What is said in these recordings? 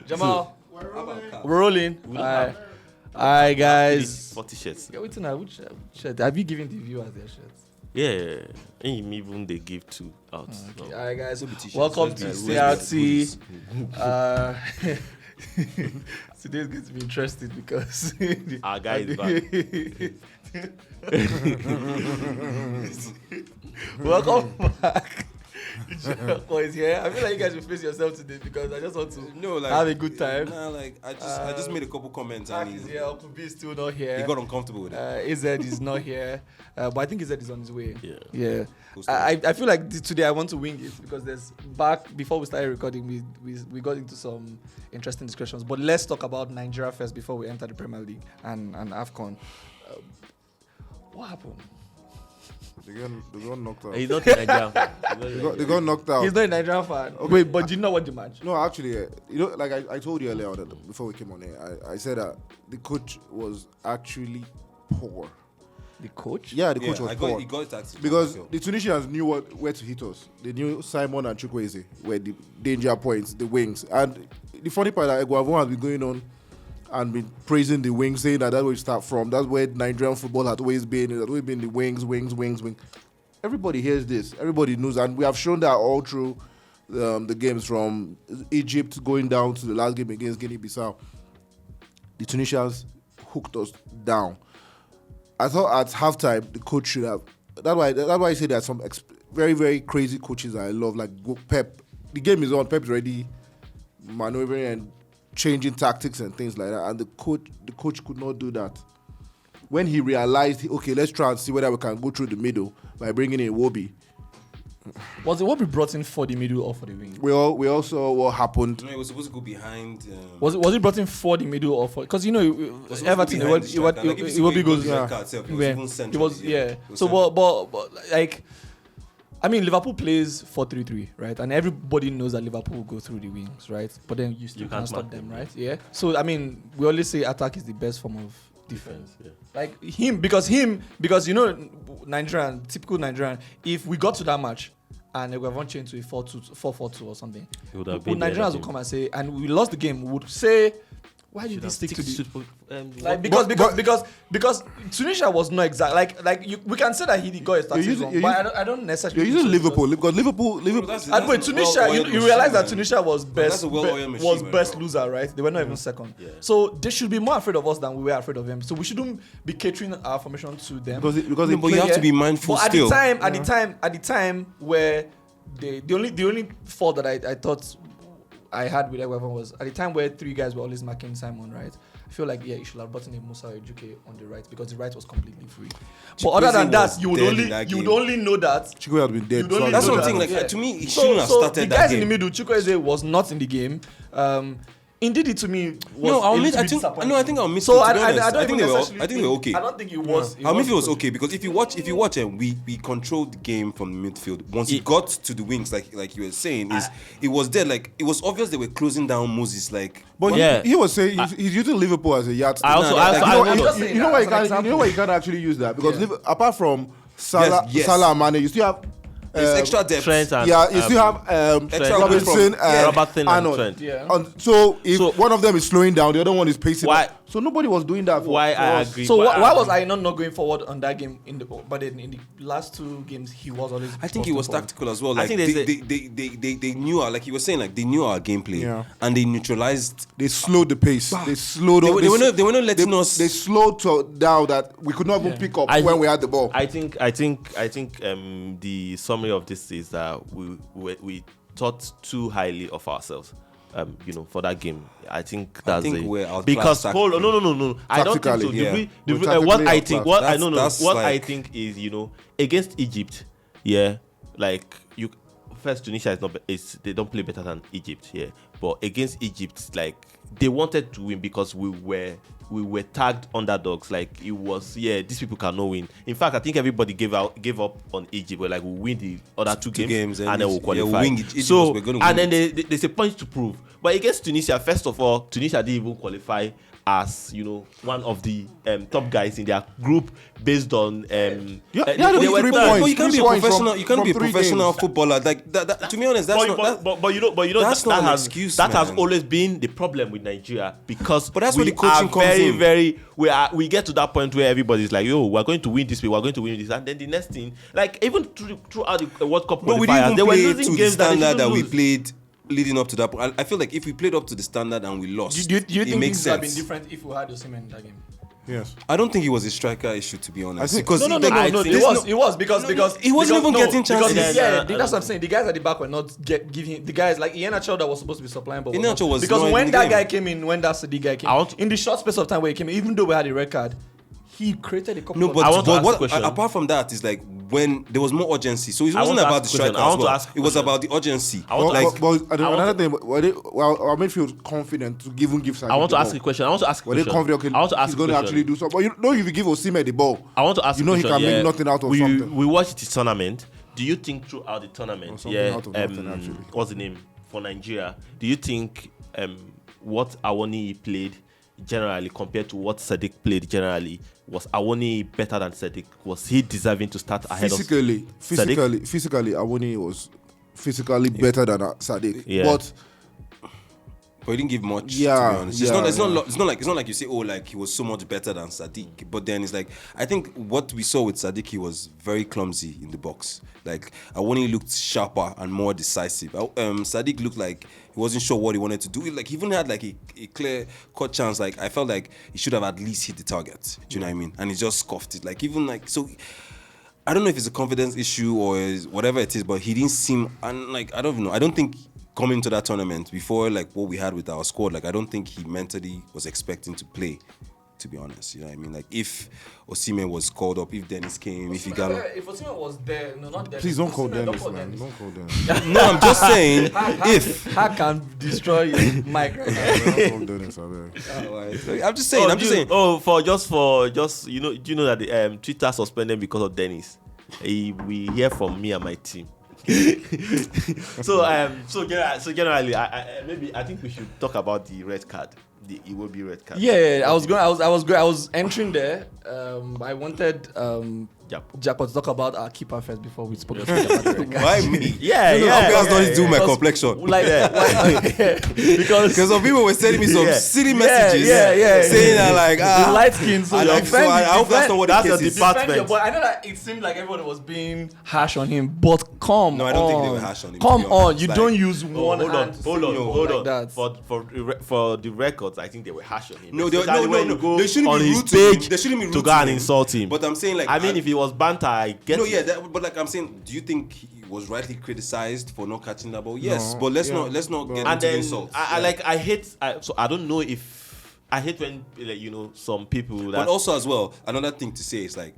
Jamal, we're rolling. Alright, guys. 40 shirts. Yeah, wait now. Which shirt? Have you given the viewers their shirts? Yeah, and even they give 2 out. Okay. No. Alright, guys. Welcome to CRT. Today's going to be interesting because our guy is back. Welcome back. Boys here. I feel like you guys will face yourself today because I just want to have a good time. Nah, like I just made a couple comments Mark and is here. Uncle B is still not here. he got uncomfortable with it. AZ is not here, but I think AZ is on his way. Yeah. Cool I feel like today I want to wing it because there's before we started recording, we got into some interesting discussions. But let's talk about Nigeria first before we enter the Premier League and AFCON. What happened? They got knocked out. He's not in Nigeria. They got knocked out. He's not a Nigerian fan. Okay. Wait, but you know what the match? No, actually, like I told you earlier on before we came on here, I said that the coach was actually poor. The coach? Yeah, the coach was poor. He got it actually. Because the Tunisians knew where to hit us. They knew Simon and Chukwueze were the danger points, the wings. And the funny part that Guavon has been going on and been praising the wings, saying that's where we start from. That's where Nigerian football had always been. It had always been the wings. Everybody hears this. Everybody knows. And we have shown that all through the games from Egypt going down to the last game against Guinea-Bissau. The Tunisians hooked us down. I thought at halftime, the coach should have... That's why I say there are some very, very crazy coaches I love, like Pep. The game is on. Pep is already maneuvering and changing tactics and things like that, and the coach could not do that. When he realized, okay, let's try and see whether we can go through the middle by bringing in Iwobi. Was Iwobi brought in for the middle or for the wing? We all saw what happened. No, it was supposed to go behind. Was it brought in for the middle or for? Because Everton, Iwobi goes. It was yeah. So but like. I mean, Liverpool plays 4-3-3, right? And everybody knows that Liverpool will go through the wings, right? But then you still can't stop them, right? Yeah. So, I mean, we always say attack is the best form of defense. Yeah. Like because Nigerian, typical Nigerian, if we got to that match and we have changed to a 4-4-2 or something, Nigerians would come and say, and we lost the game, we would say, why did they stick to the because Tunisia was not exact we can say that he got his tactics wrong, but I don't necessarily. You're using Liverpool because Liverpool. Wait, Tunisia. You realize that Tunisia was best loser, right? They were not even second. Yeah. So they should be more afraid of us than we were afraid of them. So we shouldn't be catering our formation to them but you have to be mindful. But still. At the time where the only fault that I thought I had with everyone was at the time where 3 guys were always marking Simon, right? I feel like you should have brought in a Musa Ejuke on the right because the right was completely free. But other than that, you would only know that Chukwueze had been dead. That's one thing. Like to me, he shouldn't have started that game. The guys in the middle, Chukwueze was not in the game. Indeed, it to me was I think I'll miss. So I think they were okay. I don't think it was. Our midfield was okay because if you watch, we controlled the game from the midfield. Once it got to the wings, like you were saying, it was there. Like it was obvious they were closing down Moses. He was saying he's using Liverpool as a yardstick. You know why you can't actually use that because apart from Salah and Mane, you still have. There's extra depth. You still have Robinson and Arnold. Yeah. So if one of them is slowing down, the other one is pacing. So nobody was doing that. I agree. So why was I not going forward on that game? But then in the last 2 games, he was always. I think he was tactical as well. Like I think they knew our, like you were saying, like they knew our gameplay and they neutralized. They slowed the pace. They slowed. They were not letting us. They slowed down that we could not even pick up when we had the ball. I think the summary of this is that we thought too highly of ourselves. For that game, I think we're outclassed. Because no. I don't think so. Yeah. What I think is against Egypt, first Tunisia they don't play better than Egypt, but against Egypt, like they wanted to win because we were tagged underdogs. Like it was, these people cannot win. In fact, I think everybody gave up on Egypt. We're like, we'll win the other two games and then we'll qualify. And then there's a point to prove. But against Tunisia, first of all, Tunisia didn't even qualify as one of the top guys in their group based on they were 3 points. You can't be a professional. You can't be a professional footballer. Like that, to be honest, that's not. But you know that's not an excuse. abuse. That has man. always been the problem with Nigeria because But that's we where the coaching are comes very, in. we get to that point where everybody's like, yo, we're going to win this, we're going to win this, and then the next thing, like even throughout the World Cup But we qualifiers, didn't they were play losing to the games that they standard that we lose. played leading up to that point. I feel like if we played up to the standard and we lost, Do you it think makes things would have been sense. different if we had Osimhen in that game? Yes. I don't think it was a striker issue, to be honest. I think- because No. It was because he wasn't even getting chances. That's what I'm saying. The guys at the back were not giving the guys like Iheanacho that was supposed to be supplying, but Iheanacho was because not when in the that game. guy came in, when that Sadiq guy came in the short space of time where he came in, even though we had a red card, he created a couple. No, of but, I want to but ask what, a question. apart from that is like when there was more urgency. So it I wasn't want to about ask the a question. striker I as want to well. ask a It was question. about the urgency. I want to ask- Another thing, our midfield confident to give Sadio I want to the ask ball. a question. I want to ask a Were they question. confident? I want to ask he's a going to question. actually do something. But you know, if you give Osimhen the ball, I want to ask you know a he question, can make nothing out of we, something. We watched the tournament. Do you think throughout the tournament, something out of nothing, actually. what's the name for Nigeria? Do you think what Awoni played generally compared to what Sadiq played generally, was Awoni better than Sadiq? Was he deserving to start ahead of Sadiq? Physically, Awoni was physically better than Sadiq. Yeah. But he didn't give much. Yeah, to be honest. yeah, It's not like you say, oh, like he was so much better than Sadiq. But then it's like I think what we saw with Sadiq, he was very clumsy in the box. Like Awoni looked sharper and more decisive. Sadiq looked like he wasn't sure what he wanted to do. Like he even had like a clear cut chance. Like I felt like he should have at least hit the target. Do you know what I mean? And he just scuffed it. Like even like so. I don't know if it's a confidence issue or whatever it is, but he didn't seem, and like I don't know. I don't think coming to that tournament before like what we had with our squad, like I don't think he mentally was expecting to play. To be honest, you know what I mean? Like if Osimhen was called up, if Dennis came, if Igalo. If Osimhen was there, no, not Dennis. please don't call Osimhen, Dennis, man. Dennis. Don't call Dennis. No, I'm just saying if. Hack can destroy your mic right now. Don't call Dennis, I beg. I'm just saying. I'm just saying. For just you know, do you know that the Twitter suspended because of Dennis? We hear from me and my team. So generally, I think we should talk about the red card, the Iwobi red card. Yeah, I was entering there. I wanted Japo to talk about our keeper first before we spoke about the red card. Why me? Yeah, You know, yeah, you guys don't yeah, do my Because, complexion. Because some people were sending me some silly messages yeah. saying that like the light skin. So I hope that's not what that's the your case is. department. Defend your boy. I know that it seemed like everyone was being harsh on him, but come No, on. I don't think they were harsh on him, to Come be on, honest. you Like- don't use one hold hand. on. to say no like that. For the records, I think they were harsh on him. No, Especially when you go they shouldn't on be his rude to him. page They shouldn't be rude to go and him. insult him. But I'm saying like I mean, if it was banter, I get no, it. yeah, but like I'm saying, do you think he was rightly criticized for not catching that ball? Yes, No, but let's yeah. not get And into then insults. I hate. So I don't know if I hate when like, you know, some people that. But also as well, another thing to say is like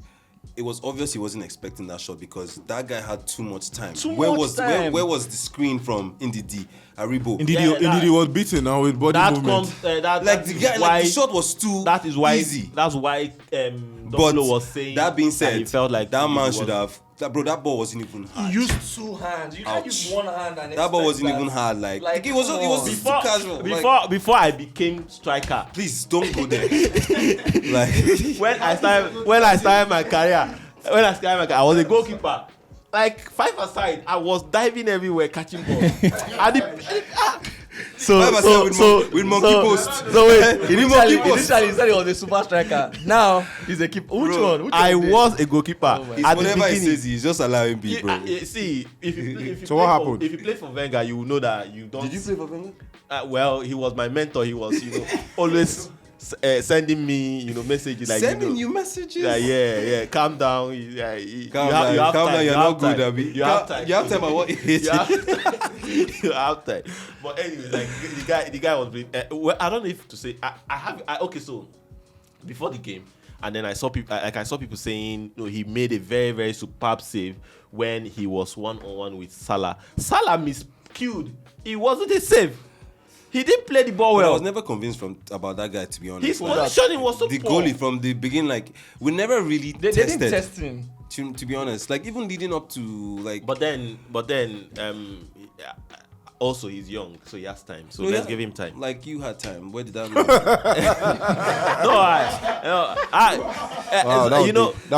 it was obvious he wasn't expecting that shot because that guy had too much time. Where was the screen from Ndidi Aribo? Indeed, he was beaten now with body that movement. comes that Like that the is guy, why, like the shot was too that is why easy. That's why But Dolo was saying that being said, he felt like that he man was- should have. That ball wasn't even hard. You used two hands. You can't use one hand and That ball wasn't expect even hard. Like it was come just on. too casual. Like, Before I became striker. please don't go there. Like when I started my career, I was a goalkeeper. Like 5-a-side, I was diving everywhere, catching balls. with monkey post. So wait, initially monkey he said he was a super striker. Now he's a keeper. Which Bro, one? Which I one is was a goalkeeper. It's At the whatever he beginning. says, he's just allowing be, bro. See, if you So what happened? If you play for Wenger, you will know that you don't. Did you play for Wenger? Well, he was my mentor. He was, always sending me, messages like Sending you messages? Yeah. Calm down. Calm down, you're not good, Abi. You have time. You have time about what age? You have time. But anyway, like the guy was. Well, I don't know if to say. Okay, so before the game, and then I saw people saying, he made a very, very superb save when he was 1-on-1 with Salah. Salah miscued. It wasn't a save. He didn't play the ball But well. I was never convinced about that guy, to be honest. His Like, positioning was so the poor. goalie from the beginning, like we never really They tested. didn't test him. To be honest, like even leading up to like. But then, also he's young, so he has time. So let's give him time. Like you had time. Where did that? Wow, that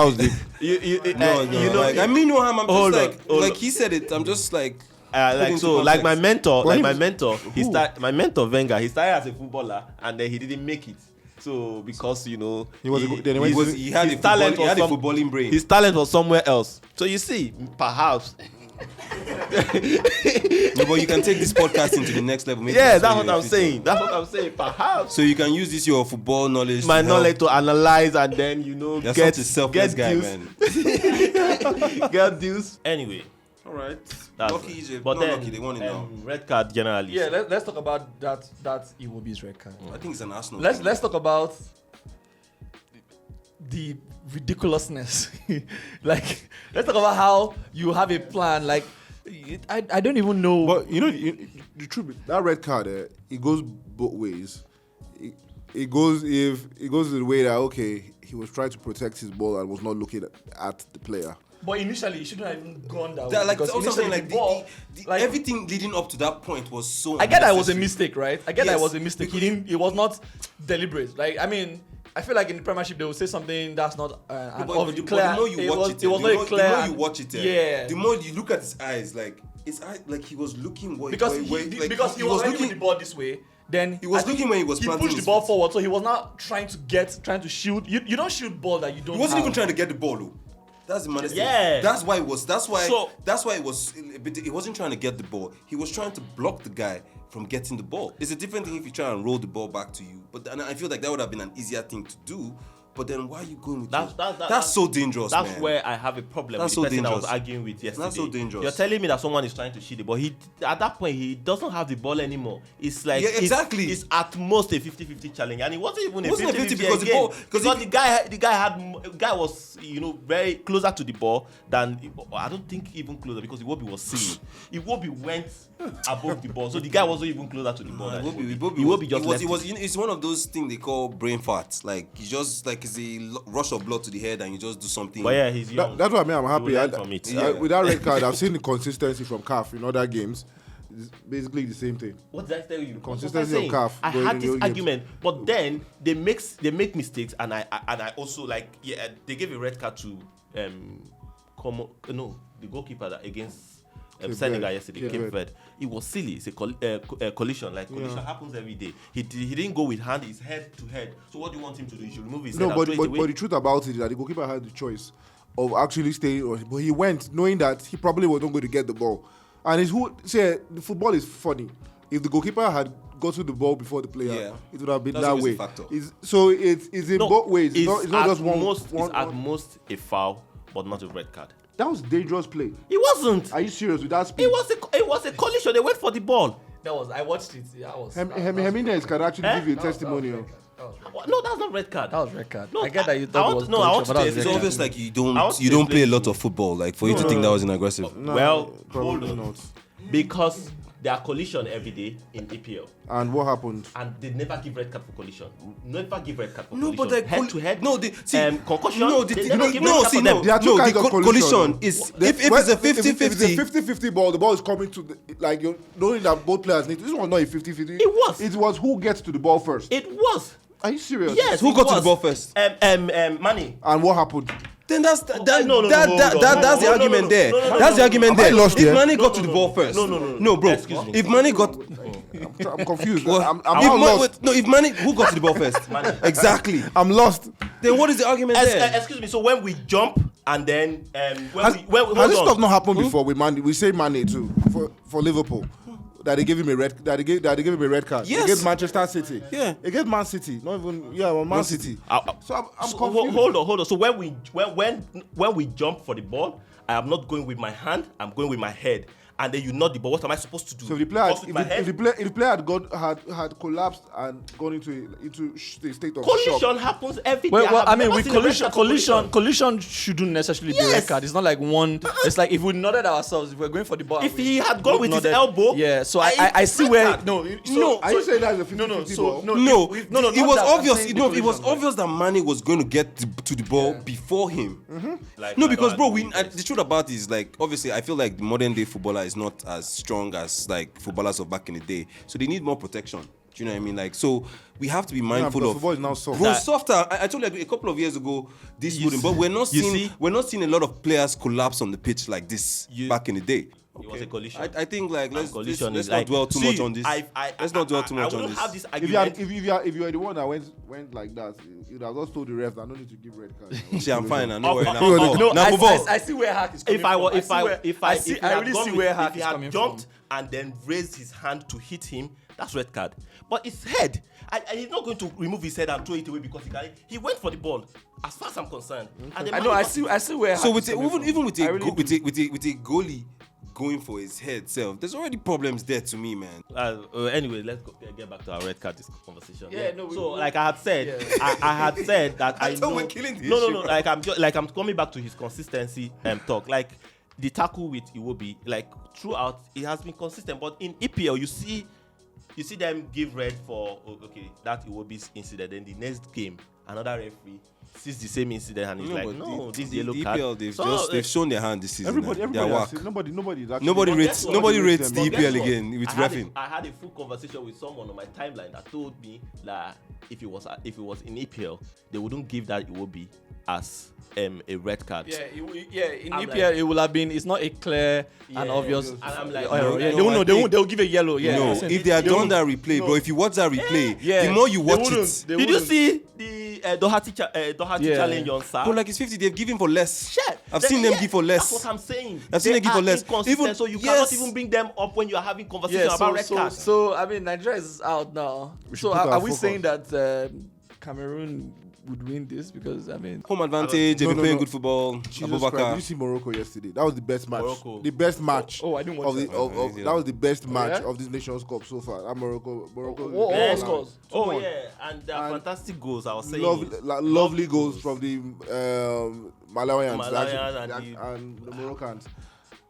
was deep. That was deep. No, like I mean no harm. I'm Hold just on. like he said it. I'm just like like my mentor, my mentor Wenger, he started as a footballer and then he didn't make it. So because he had a footballing brain. His talent was somewhere else. So you see, perhaps. No, but you can take this podcast into the next level. That's what I'm saying. Perhaps. So you can use this your football knowledge. My knowledge to analyze and then get selfless guy, man. Get deals. Anyway. All right. Lucky Egypt. But then lucky, they won it now. Red card generally. Yeah, let's talk about that Iwobi's red card. I think it's an Arsenal. Let's talk about the ridiculousness. Let's talk about how you have a plan. I don't even know. But the truth, that red card, it goes both ways. It goes the way that he was trying to protect his ball and was not looking at the player. But initially, he shouldn't have even gone that way. Because initially, everything leading up to that point was so. I get that it was a mistake, right? It was not deliberate. I feel like in the Premiership they will say something that's not clear. The more you watch it, the more you look at his eyes, he was looking because he was looking with the ball this way. Then he was looking when he was planting. He pushed the ball forward, so he was not trying to shoot. You don't shoot ball that you don't. He wasn't even trying to get the ball, though. That's the maddest thing. That's why it was. That's why it was. He wasn't trying to get the ball. He was trying to block the guy from getting the ball. It's a different thing if you try and roll the ball back to you. But I feel like that would have been an easier thing to do. But then why are you going with that's so dangerous, that's man. where I have a problem with the person I was arguing with yesterday. That's so dangerous. You're telling me that someone is trying to shoot the ball. At that point, he doesn't have the ball anymore. It's like it's at most a 50-50 challenge. And it wasn't even a 50-50 because the guy was very closer to the ball than I don't think even closer because Iwobi was seeing. Iwobi went above the ball. So the guy wasn't even closer to the ball. Iwobi just left it. It's one of those things they call brain farts. Like you just it's a rush of blood to the head and you just do something. But yeah, he's young. That's what I'm happy. With that red card, I've seen the consistency from CAF in other games. It's basically the same thing. What did I tell you? The consistency of CAF. I had this argument, but then they make mistakes, and I also they gave a red card to the goalkeeper against Senegal yesterday, Cape Verde. It was silly. It's a collision. Collision happens every day. He didn't go with hand. It's head to head. So what do you want him to do? He should remove his head and throw it away. But the truth about it is that the goalkeeper had the choice of actually staying, but he went knowing that he probably wasn't going to get the ball. And the football is funny. If the goalkeeper had gotten the ball before the player, it would have been that way. It's in both ways. It's not just one. It's at most a foul, but not a red card. That was dangerous play. It wasn't. Are you serious with that speed? It was a collision. They went for the ball. I watched it. Jimenez can actually give you a testimonial. No, that's not red card. That was red card. No, I get that you thought it was collision, it's obvious like you don't play a lot of football. Like for you to think that was inaggressive. Well, probably not. Because there are collision every day in EPL. And what happened? And they never give red card for collision. Never give red card for collision. But head to head. No, concussion. The collision is if it's a 50-50. If it's a 50-50 ball, the ball is coming to you're knowing that both players need. This was not a 50-50. It was. It was who gets to the ball first. It was. Are you serious? Yes. Who got to the ball first? Manny. And what happened? Then that's the argument there. That's the argument there. If Manny got to the ball first. No, bro. If Manny got... I'm confused. I'm lost. No, if Manny... Who got to the ball first? Exactly. I'm lost. Then what is the argument there? Excuse me. So when we jump and then... has this stuff not happened before with Manny? We say Manny too for Liverpool. That they gave him a red. That they gave him a red card. Yes. Against Manchester City. Yeah. Against Man City. Not even. Yeah, Man City. So I'm confused. Hold on. So when we jump for the ball, I am not going with my hand. I'm going with my head. And then you nod the ball. What am I supposed to do? So if the player had collapsed and gone into a state of collision shock. happens every day. Well, I mean, with collision shouldn't necessarily be a red card. It's not like one. It's like if we nodded ourselves, if we're going for the ball. If he had gone with his elbow, So I see where no. Are you saying that's a 50-50 ball? No. It was obvious. It was obvious that Manny was going to get to the ball before him. No, because bro, the truth about it is like obviously I feel like the modern day footballer is not as strong as like footballers of back in the day, so they need more protection. Do you know what I mean? Like, so we have to be mindful of. Football is now soft. Bro, softer. I told you like, a couple of years ago this wouldn't, but we're not seeing a lot of players collapse on the pitch like this back in the day. It was a collision. I think like let's Collision not dwell too much on this. Let's not dwell too much on I this. have this If argument. you are the one that went like that, you'd have just told the ref that no need to give red card. See, I'm fine. I know where now. No, Now move on. I see where Hack is coming If I from. I really see where Hack if he is had coming jumped from. and then raised his hand to hit him, that's red card. But his head, he's not going to remove his head and throw it away because he went for the ball. As far as I'm concerned, and I know. I see where. So Hack with is coming from. even with I a really with a goalie going for his head self, there's already problems there to me, man. Anyway, let's get back to our red card conversation. Yeah, no. Like I had said, I had said that I thought know. we're killing the No. issue. I'm coming back to his consistency talk. Like the tackle with Iwobi, like throughout, it has been consistent. But in EPL, you see them give red for that Iwobi's incident. Then the next game, another referee sees the same incident and he's like, no, this yellow card. EPL, they've shown their hand this season. Nobody rates the But guess EPL what? again with refing. I had a full conversation with someone on my timeline that told me that if it was in EPL, they wouldn't give that Iwobi as a red card. Yeah, in I'm EPL it will have been. It's not a clear and obvious. And I'm like, they'll give a yellow. Yeah, No, listen, if they had they done won't. that replay, bro, if you watch that replay, Yeah, the more you they watch wouldn't. it. They did you wouldn't. see the Doherty Yeah. challenge on Saturday? Bro, like it's 50, they've given for less. Shit. I've seen them give for less. That's what I'm saying. I've seen them give for less. Even so, you cannot even bring them up when you are having conversation Yeah, about red cards. so I mean, Nigeria is out now. So put our are we focus. saying that Cameroon would win this? Because I mean, Home advantage, they've been No. playing good football. Jesus Christ, did you see Morocco yesterday? That was the best match. Morocco. The best match. I didn't watch of the, that. of, Yeah. That was the best match yeah? of this Nations Cup so far. And Morocco. What Yeah. scores? Oh on. yeah, and fantastic goals. I was saying. Lovely goals from the Malawians Malawians and the Moroccans.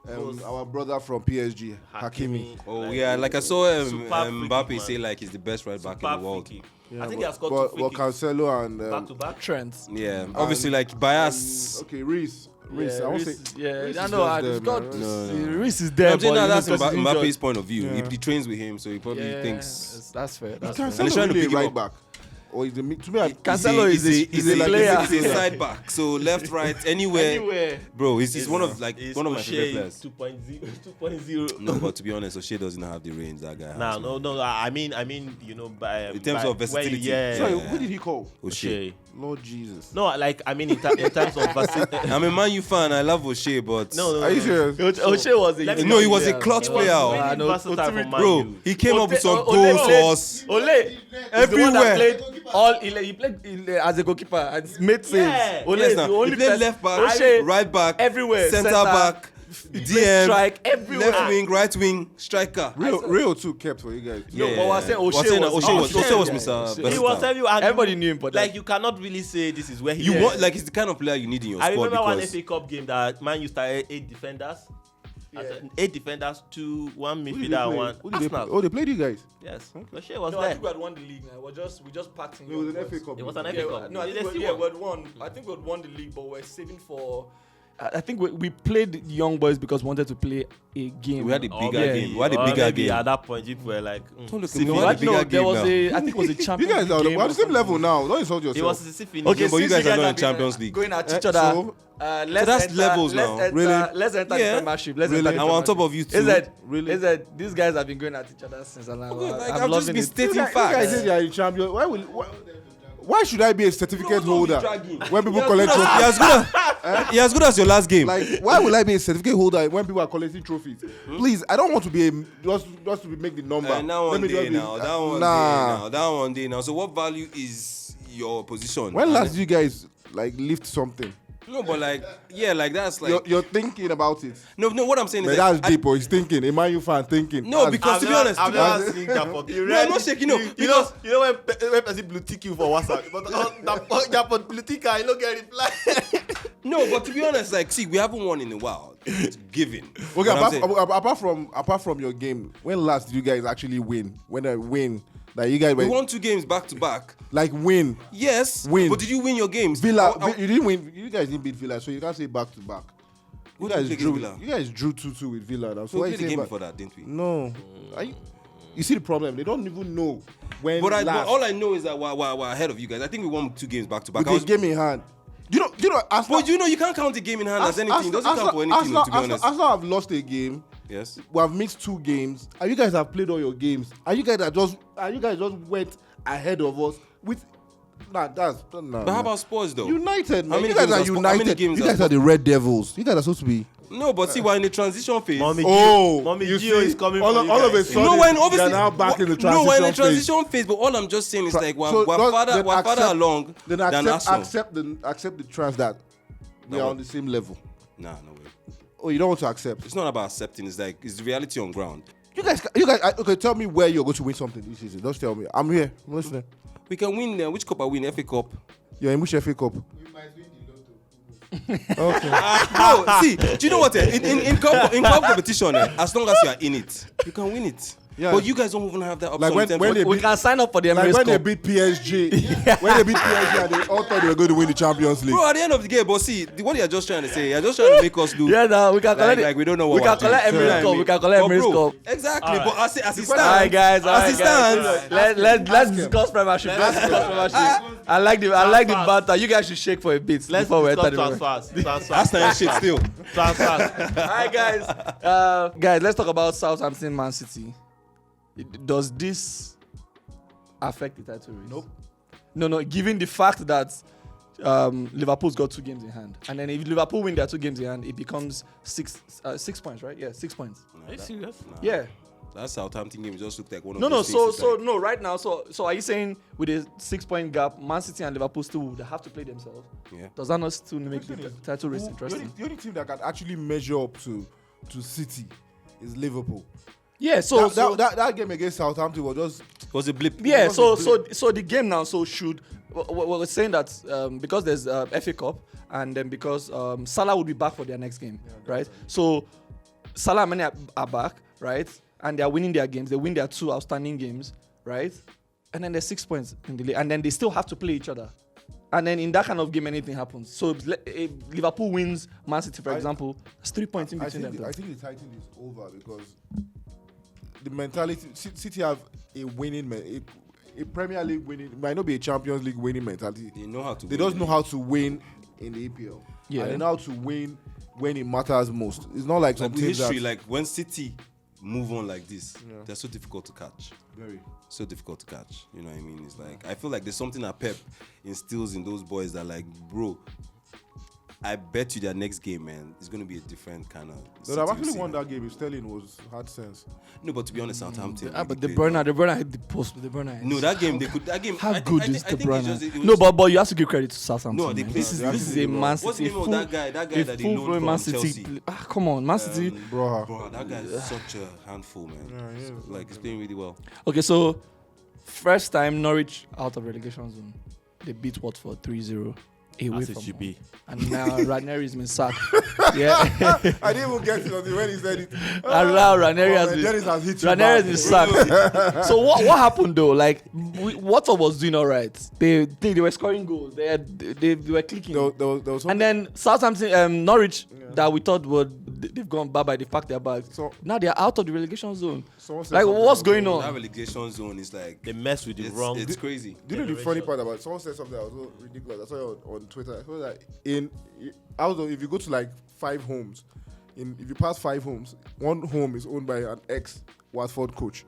Goals. Our brother from PSG, Hakimi. Oh yeah, like I saw Superb free Mbappe kick, say man. like he's the best right back in Superb the world. free kick. Yeah, I think but- he has scored but, two free but kicks Cancelo and back to back. Trent. Yeah, obviously like bias. okay, Reese. Yeah, I won't Reece, say. yeah, Reece I is know. just I there, just got man. No. Reece is there. I'm saying but, that's you know, 'cause he's Mbappe's injured. point of view. Yeah. He trains with him, so he probably Yeah, thinks. that's fair. That's And fair. he's trying to Cancelo really pick him right up. back. Or is the to me? Cancelo is a player. He's a side back, so left, right, anywhere. Anywhere. Bro, he's one of my favorite players. 2.0. No, but to be honest, O'Shea doesn't have the range that guy has. No. I mean, you know, In terms of versatility. Yeah. Sorry, who did he call? O'Shea. Lord Jesus. No, like I mean, in terms of versatility. I'm a Man U fan. I love O'Shea, but No. Are you serious? O'Shea was a Let me No, he was a clutch He was player. really no, versatile for Man Bro, U. he came up with some Ole goals played- for us. Ole is the one that played he played as a goalkeeper and made saves. Yeah. Ole Yes, is now. the only He played person- left back, O'Shea, right back, everywhere, center center, back, he played DM, strike everywhere. left wing, right wing, striker. Real too kept for you guys. No, but we're saying O'Shea was Mr. He Versatile. was everywhere. Everybody knew him, but like you cannot really say this is where he. You want like he's the kind of player you need in your I squad remember one because FA Cup game that Man U started 8 defenders. Yeah. 8 defenders, 2, 1 Who did they midfielder, play? one. Who did they play? Arsenal. Oh, they played you guys. Yes, O'Shea was No, I there. think we had won the league. Now. We just packed in. It was an FA Cup. It was an Yeah, FA Cup. no, I They think still we won. had won. I think we had won the league, but we're saving for. I think we played the young boys because we wanted to play a game. we had a Or bigger maybe- game. We had a or bigger maybe game. At that point, people were like, Don't look at see, me, we we had had- a bigger there game was now. I think it was a You Champions guys are League game we're on or the same something. level now. Don't insult It yourself. was a finish. Okay, but you since guys are not in have been, Champions League. Going at each Eh, other. so? Let's that's enter, levels let's now. Enter, Really? Let's enter Yeah. the Premiership. Let's Really? enter the And we're on top Premiership. of you too. Is that Really? Is that these guys have been going at each other since a long Okay, while. like, I'm I've just loving been it. stating You guys facts. say they are in champion. Why should I be a certificate holder when people He collect trophies? He as good as your last game. Like, why will I be a certificate holder when people are collecting trophies? Please, I don't want to be just to make the number. Now Let one me just day be- now, that one nah. day now, that one day now. So what value is your position? When last did you guys like lift something? No, but like, yeah, like that's like You're thinking about it. no. What I'm saying But is that's like, deep, or he's thinking. A Man U fan thinking. No, because to be honest, I've never seen that for no, I'm not shaking. No, You know when person blue tick you for WhatsApp, but that blue tick, I don't get reply. no, but to be honest, like, see, we haven't won in a while. It's given. Okay, But I'm saying- apart from your game, when last did you guys actually win? When I win, like you guys we were won 2 games back to back. like win. Yes, Win. But did you win your games? Villa, you didn't win. You guys didn't beat Villa, so you can't say back to back. You Who did we guys play drew. against Villa? You guys drew 2-2 with Villa. Now, so we why played you the saying game back? before that, didn't we? No. You see the problem? They don't even know when. But last. all I know is that we're ahead of you guys. I think we won 2 games back to back. with the game in hand. You know. Arsenal, But you know, you can't count the game in hand as anything. It doesn't count for anything, to be honest. Arsenal have lost a game Yes. We have missed 2 games, and you guys have played all your games, and you guys just went ahead of us with. But how about Spurs though? United, man. How many You guys games are are Sp- how United. many games You are guys are Spurs- the Red Devils. You guys are supposed to be. No, but see, we're in the transition phase. Mommy You Gio see, is coming all for of you a guys. sudden, No, we're obviously you're now back in the transition No, we're in the phase. transition phase. But all I'm just saying is like we're farther along then than Arsenal. accept the trust that we are on the same level. Nah, no way. Oh, you don't want to accept? It's not about accepting. It's like it's the reality on ground. You guys, okay. Tell me where you're going to win something this season. Just tell me. I'm here. I'm listening. We can win. Which cup are we in? FA Cup. You're in which FA Cup? We might win the lotto. Okay. No, see, do you know what? In cup competition, as long as you are in it, you can win it. Yeah. But you guys don't even have that option. Like when in terms they of- We can sign up for the Like Emirates when they Cup. beat PSG, when they beat PSG, and they all thought they were going to win the Champions League. Bro, at the end of the game, but see, what you're just trying to say, you're just trying to make us look Yeah, no, we can collect like we don't know what we can we're doing. collect You know what Emirates I Cup. mean? We can collect But Emirates bro, Cup. exactly. Alright. But as it All stands, right, guys. as it stands, Let's discuss Premiership. I like the banter. You guys should shake for a bit Let's before we discuss enter the transfers. Arsenal shit still. Transfers. All right, guys. Guys, let's talk about Southampton Man City. Does this affect the title race? Nope. No. Given the fact that Liverpool's got 2 games in hand, and then if Liverpool win their 2 games in hand, it becomes 6 points, right? Yeah, 6 points. Are you serious? Yeah. That Southampton game just looked like one of No. those things. So no. Right now, so are you saying with a 6-point gap, Man City and Liverpool still would have to play themselves? Yeah. Does that not still make the Question is, title race who- interesting? The only team that can actually measure up to City is Liverpool. Yeah. So That game against Southampton was just It was a blip. yeah. It was So the game now. So should we're saying that because there's FA Cup and then because Salah would be back for their next game, right? So Salah and Mane are back, right? And they are winning their games. They win their 2 outstanding games, right? And then there's 6 points in the league, and then they still have to play each other. And then in that kind of game, anything happens. So if Liverpool wins Man City, for example, there's 3 points in between them. I think the title is over because the mentality. City have a winning, a Premier League winning. It might not be a Champions League winning mentality. They know how to. They just know how to win in the EPL. Yeah. And they know how to win when it matters most. It's not like some Like with teams history, that like when City move on like this, they're so difficult to catch. very. So difficult to catch. You know what I mean? It's like I feel like there's something that Pep instills in those boys that like, bro, I bet you their next game, man, is going to be a different kind of. No, I've actually won that game if Sterling had sense. No, but to be honest, Southampton. But really De played well. Bruyne hit the post with De Bruyne. No, that game they could. That game. How I think- good I think- is I De think it's Bruyne? just- it was No, just- but you have to give credit to Southampton. No, they man. played- This is they a Man What's the City. name of that guy? That guy that they full loaned Man from City. Chelsea. Come on, Man City. Bro, that guy is such a handful, man. Like he's playing really well. Okay, so first time Norwich out of relegation zone. They beat Watford 3-0 away As it from should home. be. And now Ranieri's been sacked. Yeah. I didn't even get it until when he said it. And now Ranieri has been Dennis has hit you Ranieri has back. been sacked. So what happened though? Like Watford was doing all right. They were scoring goals. They were clicking. There was And then Southampton, Norwich, that we thought they've gone bye-bye, they packed their bags. So- Now they're out of the relegation zone. Someone said Like, something what's about- going That on? relegation zone is like They mess with the wrong. It's crazy. Do you know the funny part about it? Someone said something that was so ridiculous. I saw it on Twitter. I saw that I don't know, if you go to like 5 homes, if you pass 5 homes, one home is owned by an ex-Watford coach.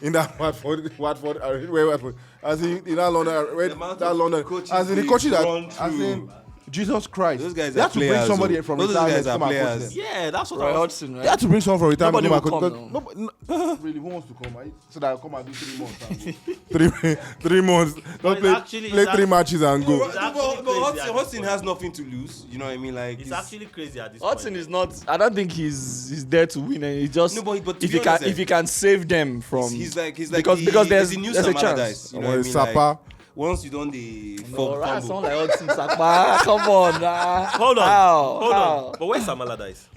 In that Watford, where Watford, as in that London, where The amount that of London, coaches as in the they've coaches that, gone as in through. Jesus Christ, Those guys they are have to bring players, somebody though. from Those retirement guys to are come and coach players. them. Yeah, that's what Roy I was. Hodgson, They right? have to bring someone from retirement Nobody to come will and come coach. now. Really, who wants to come? Right? So that I come and do 3 months. And go. 3 months. Don't it's play, actually- play it's 3 matches and go. It's actually But crazy at this Hudson point. has nothing to lose. You know what I mean? Like It's actually crazy at this Hudson point. is not. I don't think he's there to win. And he just No, but to if be he can honest, if he can save them from he's like because there's the new a Sam chance. Allardyce. You know what I mean? Sapa. Like, once you done the No, right, fumble, someone like Hudson Sakpa. Come on, nah. Hold on. How? Hold How? on. But where's Sam Allardyce?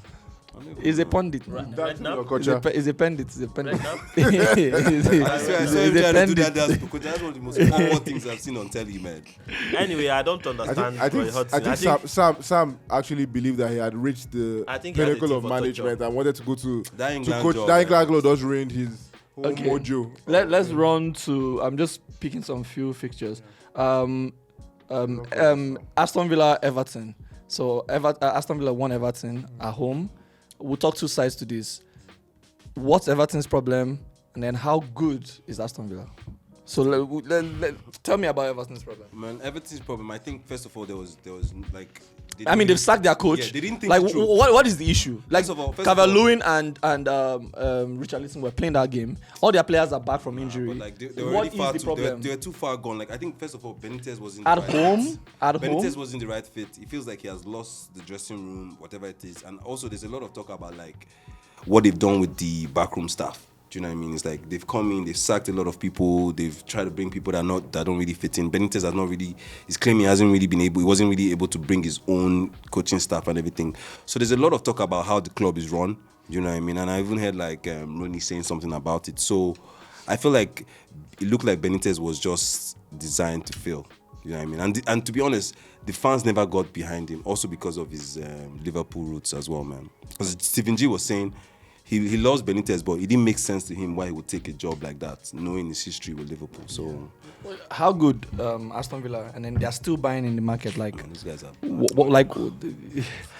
He's a pundit. Right now? He's a pundit. He's a pundit. Right now? I swear, I saw him He's a trying to do pundit. that dance because that's one of the most awkward things I've seen on telly, man. Anyway, I don't understand I Roy think Hodgson. Sam actually believed that he had reached the I think he has a pinnacle team of for touch management and wanted to go to That England coach. job, That man. England club just ruined his whole Okay. mojo. Let's run to. I'm just picking some few fixtures. Aston Villa, Everton. So Aston Villa won Everton at home. we'll talk two sides to this. What's Everton's problem, and then how good is Aston Villa? So tell me about Everton's problem. Man, Everton's problem. I think first of all there was like. They've sacked their coach. Yeah, they didn't think like it through. what is the issue? Like Calvert-Lewin and Richarlison were playing that game. All their players are back from injury. But like they what were is far the problem? they were too far gone. Like I think first of all Benitez was in At the right home. fit. Benitez was in the right fit. It feels like he has lost the dressing room, whatever it is. And also there's a lot of talk about like what they've done with the backroom staff. Do you know what I mean? It's like they've come in, they've sacked a lot of people, they've tried to bring people that don't really fit in. Benitez has not really, he's claiming he wasn't really able to bring his own coaching staff and everything. So there's a lot of talk about how the club is run. Do you know what I mean? And I even heard like Rooney saying something about it. So I feel like it looked like Benitez was just designed to fail. You know what I mean? And to be honest, the fans never got behind him, also because of his Liverpool roots as well, man. Because Stephen G was saying, He loves Benitez, but it didn't make sense to him why he would take a job like that, knowing his history with Liverpool. So, how good Aston Villa, and then they're still buying in the market. Like these guys are.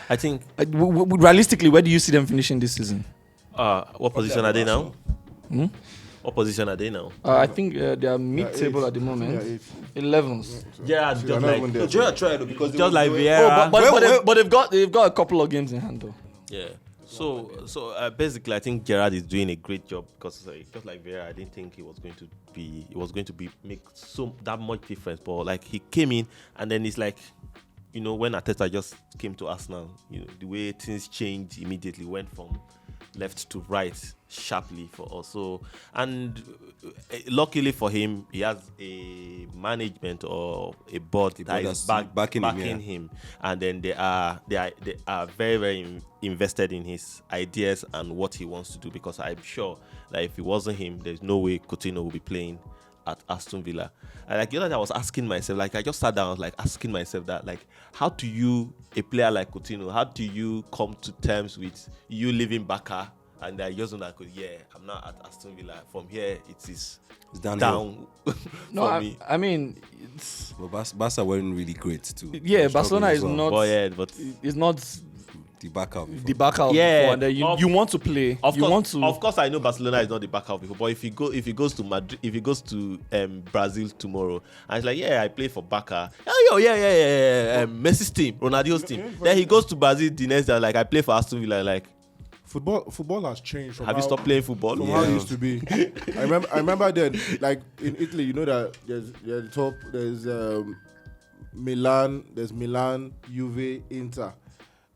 I think. Realistically, where do you see them finishing this season? What position are they now? What position are they now? I think they are mid-table at the moment. 11th. Yeah, just like Gerrard tried because just like Vieira. But they've got a couple of games in hand though. Yeah. So basically, I think Gerrard is doing a great job because just like Vieira, I didn't think he was going to make that much difference. But like he came in and then it's like, you know, when Arteta just came to Arsenal, you know, the way things changed immediately, went from left to right sharply for us. So, and luckily for him, he has a management or a board that is backing him, and then they are very, very invested in his ideas and what he wants to do. Because I'm sure that if it wasn't him, there's no way Coutinho will be playing at Aston Villa. And like the other day, I was asking myself, like I just sat down, I was like asking myself that, like, how do you, a player like Coutinho, how do you come to terms with you leaving Barca and I just know that, I'm not at Aston Villa. From here, it's down. No, me. I mean, but Barca weren't really great too. Yeah, Barcelona is not. But it's not. The backup. The backup. Yeah, and then you want to play. Of course, I know Barcelona is not the backup before. But if he goes to Madrid, if he goes to Brazil tomorrow, and it's like, I play for Barca. Messi's team, Ronaldo's team. Then he goes to Brazil the next day, like I play for Aston Villa, like. Football has changed. Have you stopped playing football? From how it used to be. I remember then, like in Italy, you know that there's the top. There's Milan, Juve, Inter.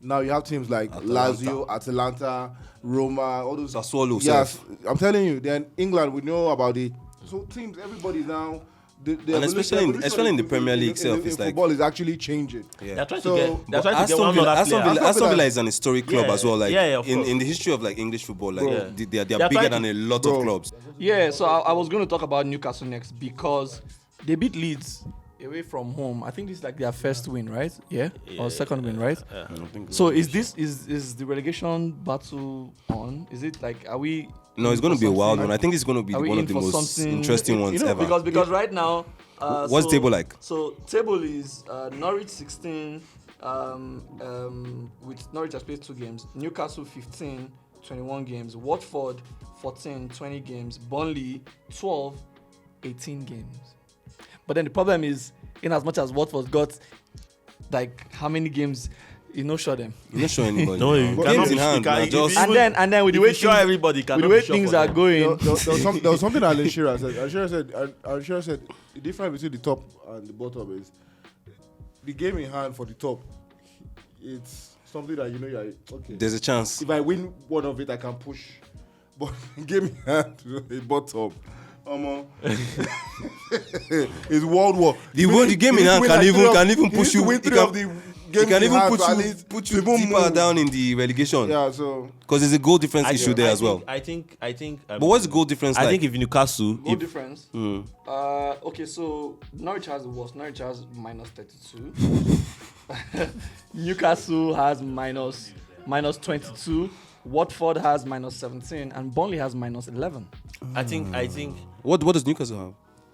Now you have teams like Lazio, Atalanta, Roma, all those. Sassuolo. Yes, I'm telling you. Then England, we know about it. So teams, everybody now. And especially in the Premier League itself, it's like football is actually changing. Yeah. They're trying to get one other player. Aston Villa is an historic club as well. Like in the history of like English football, like they are bigger than a lot of clubs. Yeah, so I was going to talk about Newcastle next because they beat Leeds away from home. I think this is like their first win, right? Yeah, or second win, right? I don't think so is the relegation battle on? Is it like, are we? No, it's going to be a wild one. I think it's going to be one of the most interesting ones ever. Because right now, what's table like? So table is Norwich 16, with Norwich has played 2 games. Newcastle 15, 21 games. Watford 14, 20 games. Burnley 12, 18 games. But then the problem is, in as much as Watford got like how many games. You not sure them. You not sure anybody. No, you games in hand. And then with the way everybody with the way things are going. There was something Alan Shearer said. Alan Shearer said the difference between the top and the bottom is the game in hand for the top. It's something that you're okay. There's a chance. If I win one of it, I can push. But game in hand to the bottom. It's World War. The game in hand can even push you. It can even put you deeper down in the relegation. Yeah, so because there's a goal difference issue there as well. I think. But what's the goal difference like? I think if Newcastle. Goal difference. Okay, so Norwich has the worst. Norwich has minus 32. Newcastle has minus 22. Watford has minus 17, and Burnley has minus 11. I think. What does Newcastle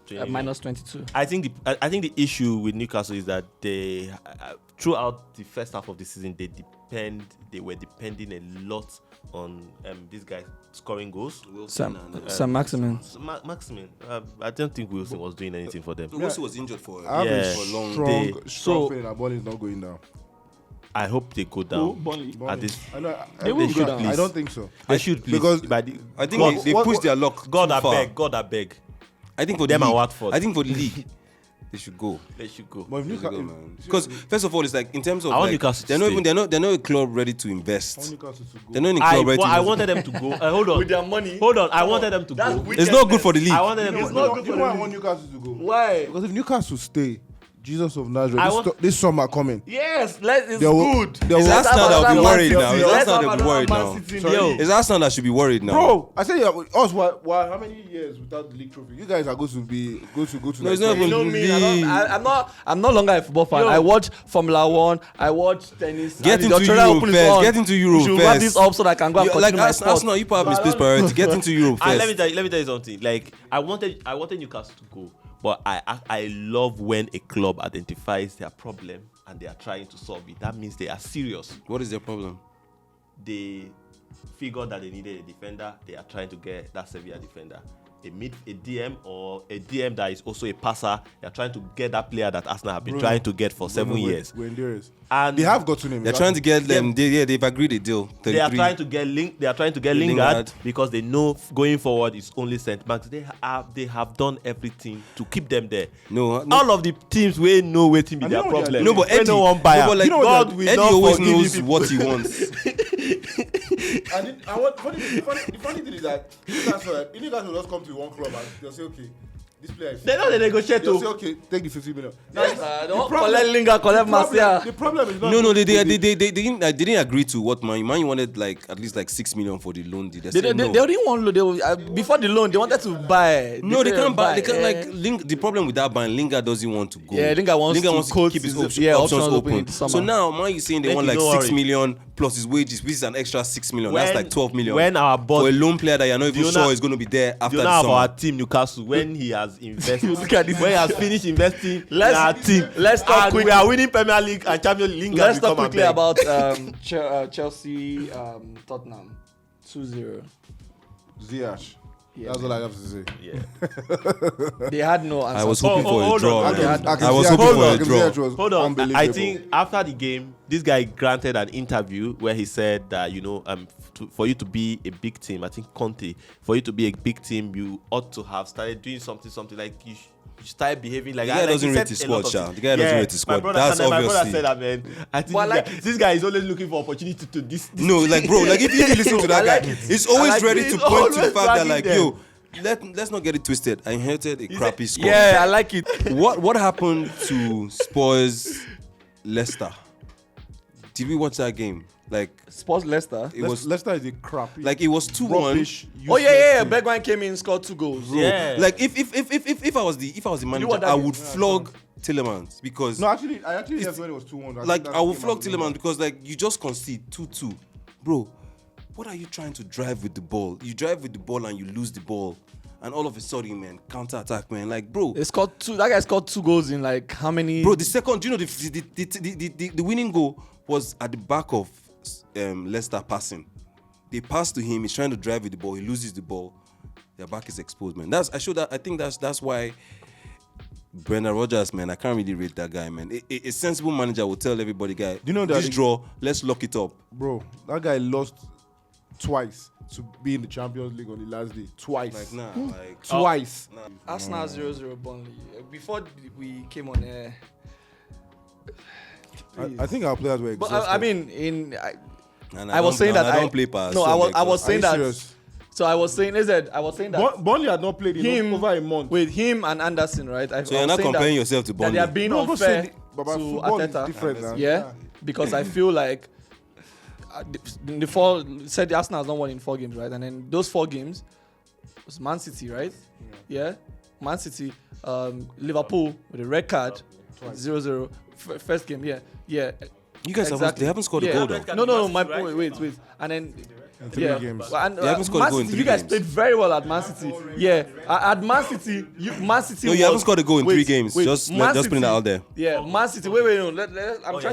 have? Minus 22. I think the issue with Newcastle is that they throughout the first half of the season they were depending a lot on this guy scoring goals. Sam Maximin. Maximin. I don't think Wilson was doing anything for them. Wilson was injured for I have Yeah. for a long strong feeling that Burnley is not going down. I hope they go down. Burnley. At this, They will go down. please. I don't think so. they should please. Because I think God, they pushed their luck God, too I far. beg. God, I beg. I think for Them the and league, Watford. I think for the league, they should go. They should go. But if They should go, Newcastle, man. Because first of all, it's like in terms of I want like, Newcastle to they're not stay. even they're not a club ready to invest. Newcastle to go. They're not in a club ready to I invest. wanted them to go. Hold on. With their money. Hold on. I wanted them to go. It's not good for the league. I wanted them to It's go. not good for the I league. want Newcastle to go. Why? Because if Newcastle stay, Jesus of Nazareth, I want- this summer coming. Yes, it's There will- good. there It's will- Arsenal that will be worried now. It's Let's Arsenal have that will be another worried Man now. City in Sorry. the league. It's Arsenal that should be worried now. Bro, I said us. Why? How many years without the league trophy? You guys are going to go to. No, it's not You even know me. I'm no longer a football fan. Yo. I watch Formula One. I watch tennis. Get and into the Australian Europe Open is first. on. Get into We Europe should wrap first. this up so that I can go and You- continue like my sport. Arsenal, you probably have misplaced priority. Get into Europe Let me first. tell you something. Like I wanted Newcastle to go, but I love when a club identifies their problem and they are trying to solve it. That means they are serious. What is their problem? They figured that they needed a defender. They are trying to get that Sevilla defender. A DM or a DM that is also a passer. They are trying to get that player that Arsenal have been trying to get for 7 years. And They have got to name. They're trying to get them. They've agreed a deal. They are 33. trying to get They are trying to get Lingard. Lingard because they know going forward is only St. Max. They have done everything to keep them there. No. All of the teams we know waiting be And their you know what problem. No, but When Eddie, no one buy no, but like, you know God will Eddie not always forgive knows you. what he wants. The funny thing is that Newcastle will just come to one club and they'll say, okay, this player is. They know they negotiate They'll to. say, okay, take the 50 million. Don't collect Lingard, collect Marcia. The problem is not. No, they didn't agree to what Man U wanted, like at least like 6 million for the loan deal. They said no. didn't want loan. Before the loan, they wanted to buy. No, they can't buy. They can't eh. the problem with that buying, Lingard doesn't want to go. Yeah, Lingard wants to keep his quote options, his- options options open. open in summer. So now, Man U saying they Make want you like don't 6 worry. million plus his wages, which is an extra 6 million. That's like 12 million. When our for a boss, loan player that you're not even the sure owner- is going to be there after the the owner of our summer. team Newcastle, when he has invested, Look at this. when he has finished investing in Let's- our team, let's talk and quick- we are winning Premier League and Champions League. Lingard Let's will talk come and quickly beg. about Chelsea, Tottenham, 2-0. Ziyech. Yeah, That's all I have to say. Yeah. They had no answer. I was hoping for a hold draw. on. man. I I was Ziyech- hoping for a Ziyech draw. was Hold on. unbelievable. I think after the game, this guy granted an interview where he said that for you to be a big team, I think Conte, for you to be a big team, you ought to have started doing something like you started behaving like The guy that. doesn't He rate said his a lot squad, of Sha. things. The guy doesn't rate his my squad. brother- That's and then my brother obviously. said that, man. I think But this guy is always looking for opportunity to this. No, like bro, like if you listen to that I like guy, it. he's I always like ready it. to He's point to the always fact that dragging like, them. yo, let's not get it twisted. I inherited a crappy squad. Yeah, I like it. What happened to Spurs Leicester? Did we watch that game? Like Spurs Leicester. it was Leicester is a crappy. like it was 2-1. rubbish. Oh yeah. team. Bergwijn came in, scored 2 goals. Yeah. Like if I was the manager, what that I is? would flog Tillemans because No, actually, I left when it was 2-1. like I would flog Tillemans because like you just concede 2-2, bro. What are you trying to drive with the ball? You drive with the ball and you lose the ball, and all of a sudden, man, counter attack, man. Like, bro, They scored 2. That guy scored 2 goals in like how many? bro. The second, do you know the winning goal was at the back of Leicester passing. They pass to him. He's trying to drive with the ball. He loses the ball. Their back is exposed, man. I think that's why Brendan Rodgers, man. I can't really rate that guy, man. A sensible manager will tell everybody, guy, you know that this he- draw, let's lock it up. Bro, that guy lost twice to be in the Champions League on the last day. Twice. Like nah, like Twice. Arsenal 0-0 Burnley. Before we came on air. I think our players were But exhausted. I mean, and I was saying that I don't play pass. No, so I was Are saying you that. serious? So I was saying that Burnley had not played in over a month. with him and Anderson, right? So you're not comparing yourself to that Burnley. they are being No, I'm not unfair saying but to football is Arteta. different now. Yeah, because I feel like the 4 said the Arsenal has not won in 4 games, right? And then those 4 games was Man City, right? Yeah, Man City, Liverpool with a red card, 0-0. First game, yeah. You guys exactly. they haven't scored a goal though. No, my point. Wait. And then Yeah, games. And, You haven't scored a Man goal in City, 3 you guys games. played very well at Man City. Yeah, at Man City, Man City. No, you haven't scored a goal in 3 games. Just Man putting that out there. Yeah, Man City. Wait, no.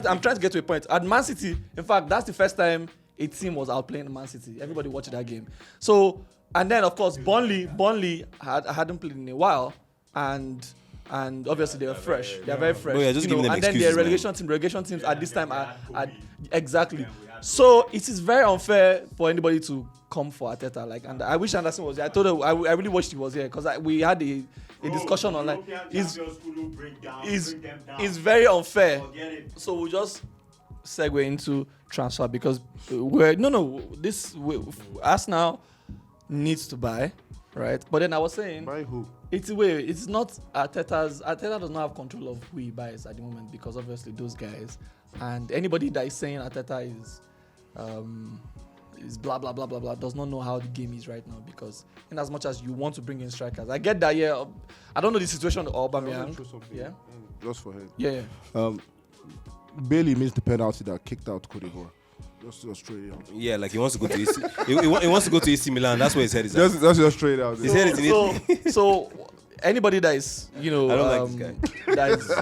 I'm trying to get to a point. At Man City, in fact, that's the first time a team was outplaying Man City. Everybody watched that game. So, and then of course, Burnley hadn't played in a while, and obviously they were fresh. They are very fresh. Oh, yeah, just giving them and then excuses, their relegation teams at this time are exactly. So it is very unfair for anybody to come for Arteta. Like, and I wish Anderson was here. I told her I really wished he was here because we had a discussion online. It's very unfair. So we'll just segue into transfer because Arsenal needs to buy, right? But then I was saying, By who? it's not Arteta's. Arteta does not have control of who he buys at the moment because obviously those guys and anybody that is saying Arteta is blah blah blah blah blah does not know how the game is right now because in as much as you want to bring in strikers, I get that. Yeah, I don't know the situation of Aubameyang. Yeah, Just for him. yeah. Bailey missed the penalty that kicked out Cote d'Ivoire. Just Australia. Yeah, like he wants to go to AC. he wants to go to AC Milan. That's where his head is at. Just straight out. His head is in Italy. So anybody that is, I don't like this guy. that is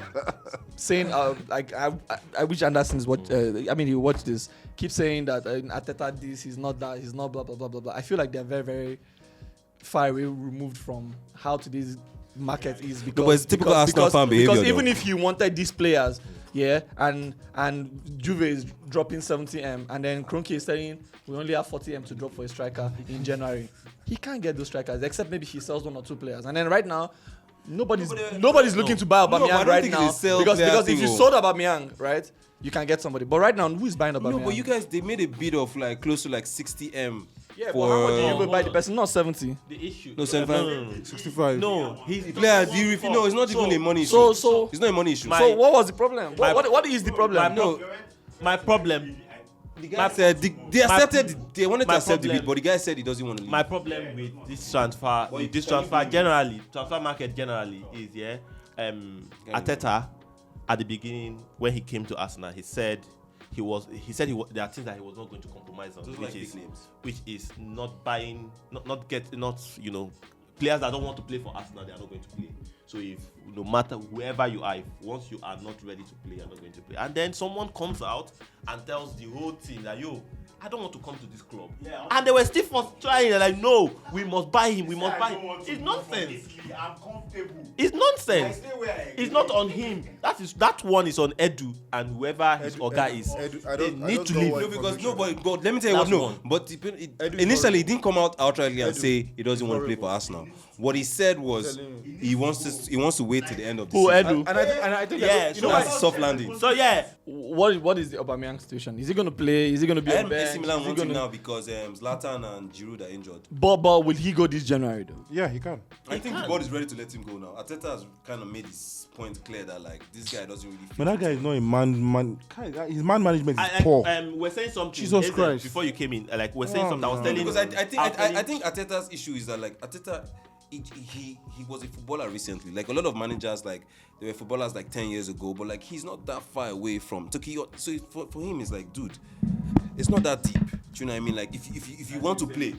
saying like I wish Anderson's watch. He watched this. Keep saying that Arteta this, he's not that, he's not blah blah blah blah blah. I feel like they're very very far away removed from how today's market is because but it's typical Arsenal fan behavior. Because though. even if you wanted these players, yeah, and Juve is dropping 70M, and then Kroenke is saying we only have 40M to drop for a striker in January. He can't get those strikers except maybe he sells 1 or 2 players. And then right now, nobody's looking to buy Aubameyang right now because if you sold Aubameyang, right, you can get somebody. But right now, who is buying Aubameyang? No, but you guys, they made a bid of like close to like 60M. Yeah, but how much do you buy the person? Not 70. The issue. No, 75. 65. No, Player, no, it's not even a money issue. So It's not a money issue. so what was the problem? What is the problem? my problem. The guy said they accepted. They wanted to accept the bid, but the guy said he doesn't want to leave. My problem with this transfer, transfer market generally is Arteta at the beginning when he came to Arsenal, he said there are things that he was not going to compromise on, which is not buying, players that don't want to play for Arsenal, they are not going to play. So if no matter whoever you are, if once you are not ready to play, you're not going to play. And then someone comes out and tells the whole team that I don't want to come to this club. Yeah, and they were still for trying. They're like, no, we must buy him. We must buy him. It's nonsense. I'm comfortable. It's nonsense. I stay where I It's not on him. That one is on Edu and whoever his Oga is. They need to leave. No, because but let me tell you what. No, but initially he didn't come out outrightly and say he doesn't want to play for Arsenal. What he said was he wants to wait till the end of the season. Edu? And I think that's a soft landing. So yeah, what is the Aubameyang situation? Is he going to play? Is he going to be on bench? AC Milan want him now because Zlatan and Giroud are injured. But will he go this January though? Yeah, he can. I think the board is ready to let him go now. Arteta has kind of made his point clear that like this guy doesn't really fit. But that guy is not a man. His man management is poor. we're saying something. Jesus Christ. Before you came in, we're saying something. I was telling Because I think Arteta's issue is that like Arteta, he was a footballer recently. Like a lot of managers, like they were footballers like 10 years ago, but like he's not that far away from Tokyo. So for him, it's like, dude, it's not that deep. Do you know what I mean? Like if you want to play.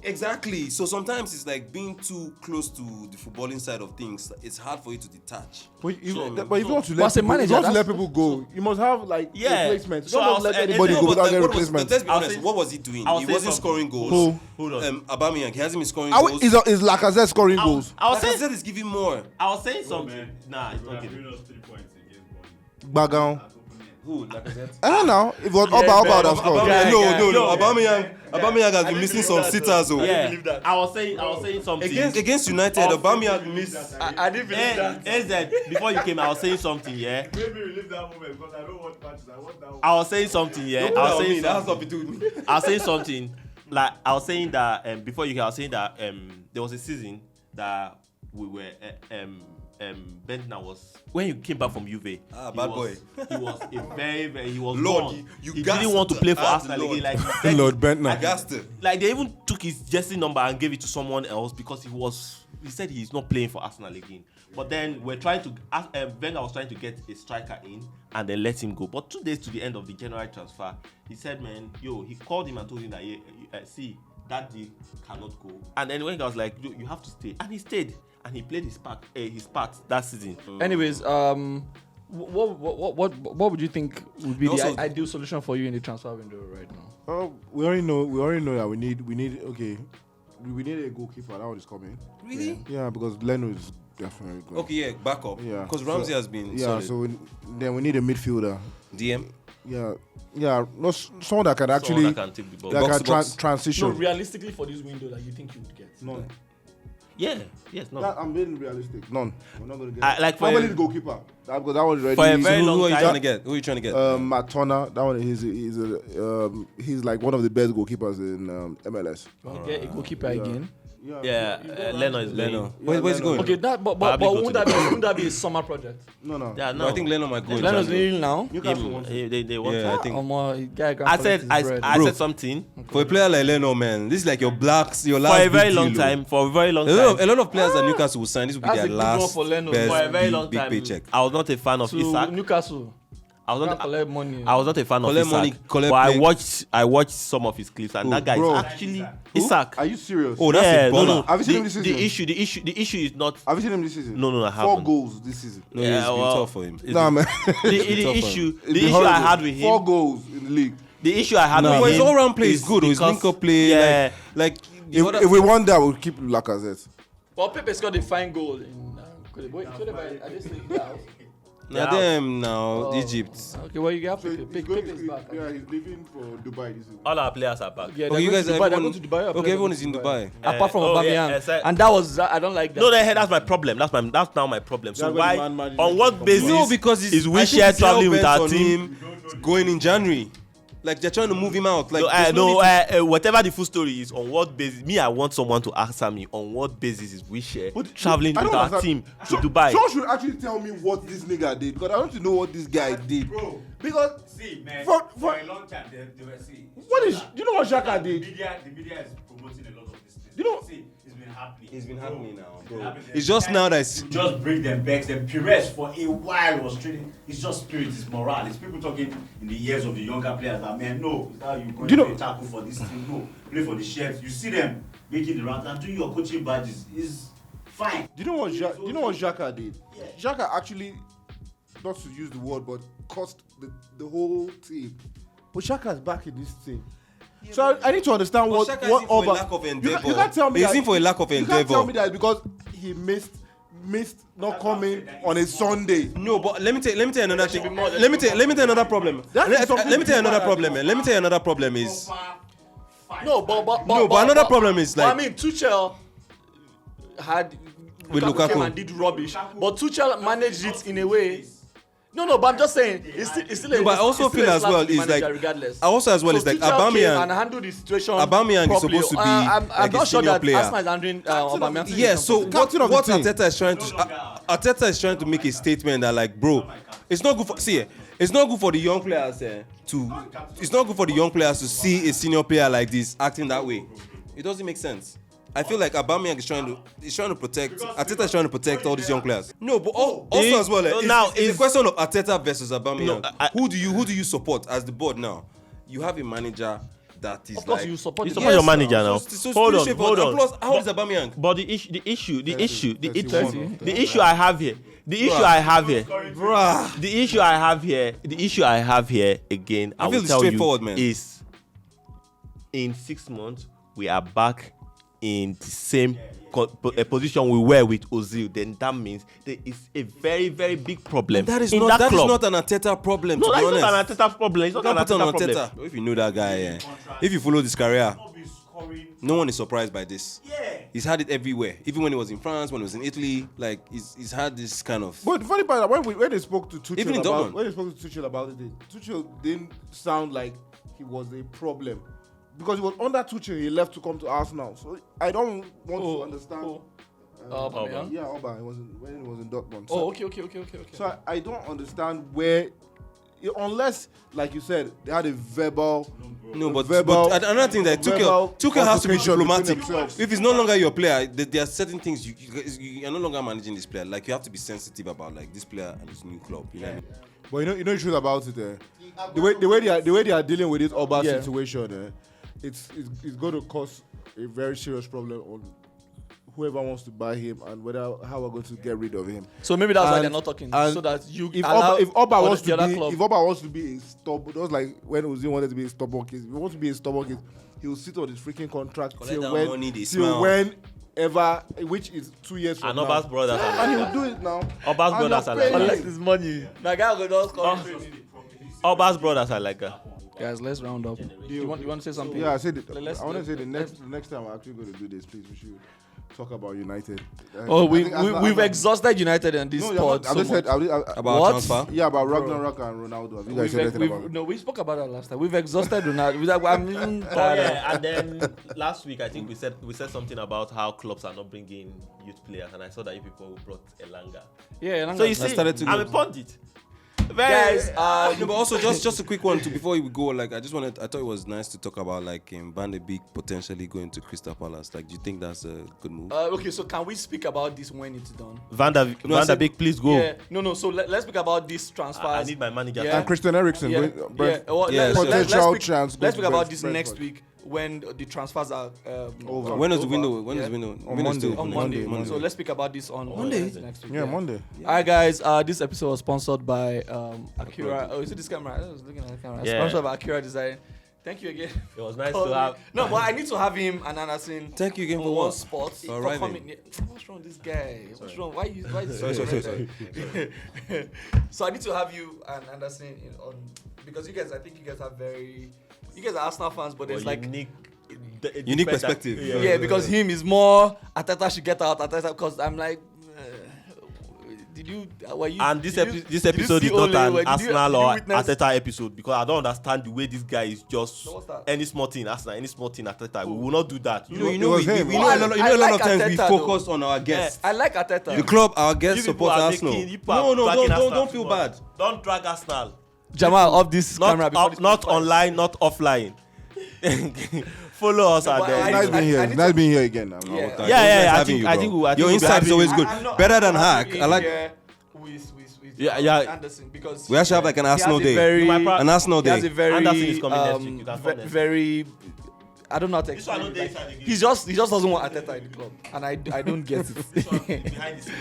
Exactly. So sometimes it's like being too close to the footballing side of things. It's hard for you to detach. But if you want to let people go, you must have like replacements. You don't let anybody go without getting replacements. Let's be honest. What was he doing? He wasn't scoring goals. Hold on. Aubameyang, he hasn't been scoring goals. Is Lacazette scoring goals? Lacazette is giving more. I was saying something. Nah, it's not giving. Bagan. Who? Lacazette? I don't know. If it was Oba that scored. No. Aubameyang has been missing some sitters. Yeah. I was saying something. Against United, Aubameyang missed. I didn't believe that. AZ, before you came, I was saying something, yeah. Maybe we leave that moment because I don't want matches. I want that one. I was saying something, yeah. That has nothing to do with me. I was saying something. Like I was saying that before you came, I was saying that there was a season that we were Bentner was when you came back from Juve. Bad boy. He was a very he was Lord, gone. you He didn't want to play for Arsenal again. Like Lord Bentner. I gassed it. Like they even took his jersey number and gave it to someone else because he was he said he's not playing for Arsenal again. But then we're trying to. Wenger was trying to get a striker in and then let him go. But 2 days to the end of the January transfer, he said, "Man, he called him and told him that see, that deal cannot go." And then Wenger was like, "You have to stay," and he stayed and he played his part that season. Anyways, what would you think would be the ideal solution for you in the transfer window right now? We already know that we need a goalkeeper. That one is coming. Really? Yeah, because Leno is definitely good. Okay, yeah, back up. Yeah, because Ramsey has been solid. So then we need a midfielder. DM. Yeah, no, someone that can actually take the ball. that can transition. No, realistically for this window that you think you would get. None. Yes, no. I'm being realistic. None. We're not gonna get. Probably the goalkeeper. Because that one is ready. For a very long who are you time. trying to get? Who are you trying to get? Matt Turner. That one he's like one of the best goalkeepers in MLS. Get a goalkeeper again. Yeah, Leno is Leno. going. Where's he going? Okay, but wouldn't that be a summer project? No. Yeah, No, I think Leno might go. in Leno's January. leaving now. They want Yeah, I to. think. I I said something For a player like Leno, man, this is like your last for a big very deal, long oh. time. For a very long A time. lot of players that Newcastle will sign. This will be That's their a good one last for Leno. best For a very long big time. paycheck. I was not a fan of To Isak. Newcastle. I was Can't not. collect money. I was not a fan of Collect Isak. money, collect But play. I watched some of his clips, and that guy bro. is actually Isak. Are you serious? Oh, that's a baller. Have you seen him this season? The issue is not. Have you seen him this season? No, I 4 haven't. goals this season. No, Yeah, it's been well, tough for him. Nah, man. The issue It's been I horrible. had with 4 him. goals in the league. The issue I had No, with but him. his all-round play is good. His because- link-up play, Yeah. like If we won that, we'll keep Lacazette. Well, Pepe scored a fine goal in. I just think that. them now, Egypt. Okay, well you have Pepe. Pepe's back. Yeah, he's leaving for Dubai this season. All our players are back. Yeah, Okay, you guys, they're everyone, going to Dubai. okay, everyone is in Dubai. Apart from Oh, Aubameyang, yeah, so- and that was I don't like that. No, that's my problem. That's now my problem. So That's why? when the man On what basis? No, because is Wilshere traveling with our team? Going in January. Like they're trying to move him out. Like Whatever the full story is, on what basis? I want someone to answer me. On what basis is Wilshere traveling I with don't our understand. team to Dubai? Someone should actually tell me what this nigga did, because I want to know what this guy did. Bro, Because see, man, For- for a long time, they were saying. what is? Do you know what Xhaka The did? media is promoting a lot of this thing. You know- See, it's been happening. It's been happening now, It's been bro. happening. It's just now that it's. Just bring them back. Then Perez for a while was training. It's just spirit, it's morale. It's people talking in the ears of the younger players that, man, no, it's how you go Do you to know- tackle for this team. No, play for the chefs. You see them making the rounds and doing your coaching badges is fine. Do you know what? Do you know what Xhaka did? Yeah. Xhaka actually, not to use the word, but cost the whole team. But Xhaka is back in this team. So I need to understand what Xhaka is in for a lack of You endeavour. can't tell me He's that. in for a lack of You can't endeavour. tell me that because he missed not coming on a Sunday. No, but let me tell you another thing. Let me tell you another problem. That is something Let me tell you another different. problem. Man. Let me tell you another problem is. No, but another problem is but like. I mean, Tuchel had With came Lukaku. and did rubbish, but Tuchel managed it in a way. No, but I'm just saying it's still a. No, but I also it's still feel a as well slap to the is like. manager regardless. I also as well is like Tuchel came and Aubameyang. handled the situation. Aubameyang is properly. supposed to be I'm like a not sure senior that player. Arsenal is handling Aubameyang. Yeah, so Captain of the what team. Arteta is trying to Arteta is trying to make a statement that like, bro, it's not good for it's not good for the young players it's not good for the young players to see a senior player like this acting that way. It doesn't make sense. I feel like Aubameyang is trying to protect. Arteta is trying to protect all these young players. No, but also as well, it's a question of Arteta versus Aubameyang. No, who do you support as the board now? You have a manager that is Of course, like, you support You the support your manager now. So Hold on. and plus, how old is Aubameyang? But the issue I have here again, I I will feel it's tell you straightforward, man. is in 6 months we are back in the same position we were with Ozil. Then that means there is a very, very big problem. That is in not club. an Arteta problem. No, to be that's honest. not an Arteta problem. It's not an Don't put on Arteta problem. Arteta. If you know that guy, if you follow this career, Not be scoring. no one is surprised by this. Yeah. He's had it everywhere. Even when he was in France, when he was in Italy, like he's had this kind of. But the funny part, when they spoke to Tuchel Even in about Dortmund. it, Tuchel didn't sound like he was a problem. Because he was under Tuchel, he left to come to Arsenal. So I don't want to understand. Aubameyang? Yeah, Aubameyang. When he was in Dortmund. Oh, okay. So I don't understand where unless, like you said, they had a verbal. No, but another thing that Tuchel has to be diplomatic. If it's no longer your player, there are certain things you are no longer managing this player. Like you have to be sensitive about like this player and his new club. You know what I mean? But you know the truth about it. The way they are dealing with this Oba situation, it's going to cause a very serious problem on whoever wants to buy him and how we're going to get rid of him. So maybe that's why they're not talking. So that if Oba wants to be a stubborn, just like when Ozil wanted to be a stubborn case, if he wants to be a stubborn case, he will sit on his freaking contract till whenever, which is 2 years from now. Oba's brothers and he will do it now. Oba's brothers are like unless it's money. The guy will just come. Oba's brothers are like that. Guys, let's round up. You want to say something? Yeah, I said it. I want to say the next time we're actually going to do this, please, we should talk about United. We've exhausted United in this sport. About transfer? Yeah, about Ragnarok and Ronaldo. Have you guys said anything about it? No, we spoke about that last time. We've exhausted Ronaldo. I'm even tired. And then last week I think we said something about how clubs are not bringing youth players, and I saw that you people brought Elanga. Yeah, Elanga. So you see, I'm a pundit. Guys, no, but also just a quick one before we go. Like, I thought it was nice to talk about like Van de Beek potentially going to Crystal Palace. Like, do you think that's a good move? Okay, so can we speak about this when it's done? Van de Beek, please go. Yeah, no. So let's speak about this transfer. I need my manager. And Christian Eriksen. Potential chance. Let's speak about this next week when the transfers are over. When is the window? When is the window? On Monday. So let's speak about this on Monday next week. Yeah, Monday. Alright, guys. This episode was sponsored by Akira. Oh, you see this camera? I was looking at the camera. Yeah. Sponsored by Akira Design. Thank you again. It was nice to have. No, but I need to have him and Anderson. Thank you again for for one what? spot. What's wrong with this guy? What's wrong? Why Sorry. So I need to have you and Anderson on because you guys. I think you guys are you guys are Arsenal fans, but there's like unique perspective. Yeah, because him is more Arteta should get out. Arteta, because I'm like, were you? And this episode is not an Arsenal or Arteta episode because I don't understand the way this guy is just any small thing Arsenal, any small thing Arteta. We will not do that. We know a lot of times we focus on our guests. I like Arteta. The club, our guests support Arsenal. Don't feel bad. Don't drag Arsenal. Jamal, off this camera. Not online, not offline. Follow us at there. Nice being here again. Yeah. I think your insight is always good. Better than hack. I like. Anderson, because we actually have like an Arsenal day. An Arsenal day. Anderson is coming next week. You can come very. I don't know how to explain it. He just doesn't want Arteta in the club, and I don't get it. Behind the scenes.